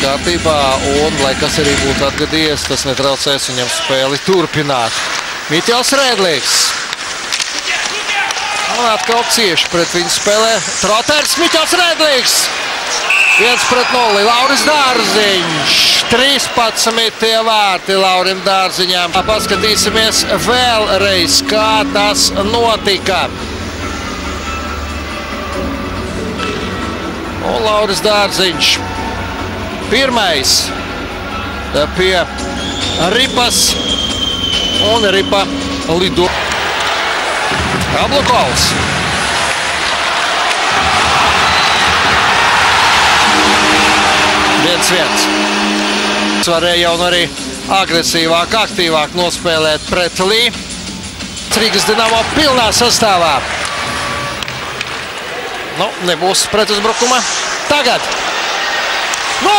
kārtībā, un, lai kas arī būtu atgadījies, tas netraucēs viņam spēli turpināt. Miķels Rēdlīgs. Un atkal cieši pret viņu spēlē Troters, Miķels Rēdlīgs. 1-0, Lauris Dārziņš. 13 vārti Laurim Dārziņām. Paskatīsimies vēlreiz, kā tas notika. Un Lauris Dārziņš pirmais pie ripas, un ripa lido. Ablukovs. Varēja jau arī agresīvāk, aktīvāk nospēlēt pret Lī. Rīgas Dinamo pilnā sastāvā. Nu, nebūs pretuzbrukuma. Tagad. Nu,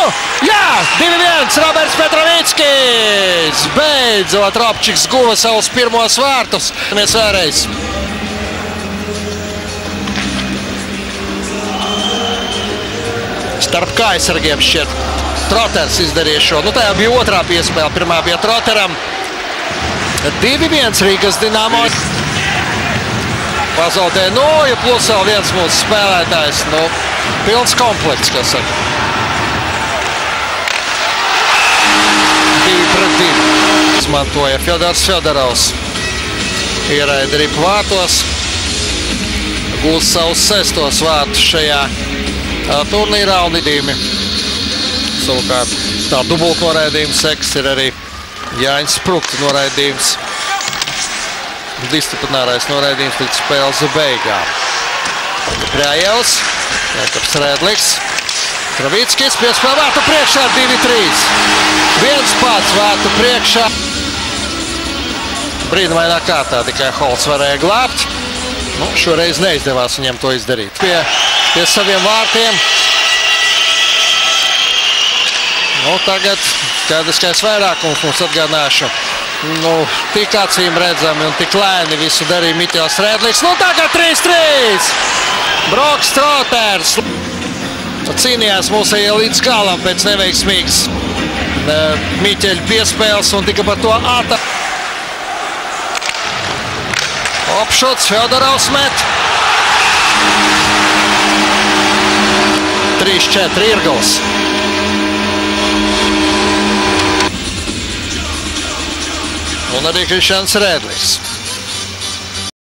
jā! 2-1, Roberts Petrovickis. Beidzot, Robčiks guva savus pirmos vārtus. Mēs vēlreiz. Starp kājsargiem šķiet. Troters izdarīja šo. Nu, tajā bija otrā piespēle. Pirmā bija Troteram. 2-1 Rīgas Dinamo. Pazaudē Noja, plus vēl viens mūsu spēlētājs. Nu, pilns komplekts, kas saka. 2-2. Izmantoja Fjodors Fjodorovs. Ieraida ripu vārtos. Gūs savus 6. vārtus šajā turnīrā un idīmi. Savukārt tā dubult noraidījums seks ir arī Jāņa Sprukta noraidījums. Disciplinārais noraidījums līdz spēles beigām. Brājevs, Jākaps Rēdlīgs, Travickis, piespēl vārtu priekšā 2-3. Viens pats vārtu priekšā. Brīnumainā kārtā tikai Holts varēja glābt. Nu, šoreiz neizdevās viņam to izdarīt. Pie saviem vārtiem. Nu, tagad skaidriskais vairākums mums atgādināšu. Nu, tik acīm redzami un tik lēni visu darīja Miķels Rēdlīgs. Nu, tagad 3-3. Broks Troters. Cīnījās mūsējie līdz galam pēc neveiksmīgas Miķeļa piespēles un tika par to āta. Opšots, Fjodorovs met. 3-4 Irgls. Un arī Krišjāns Rēdlīgs.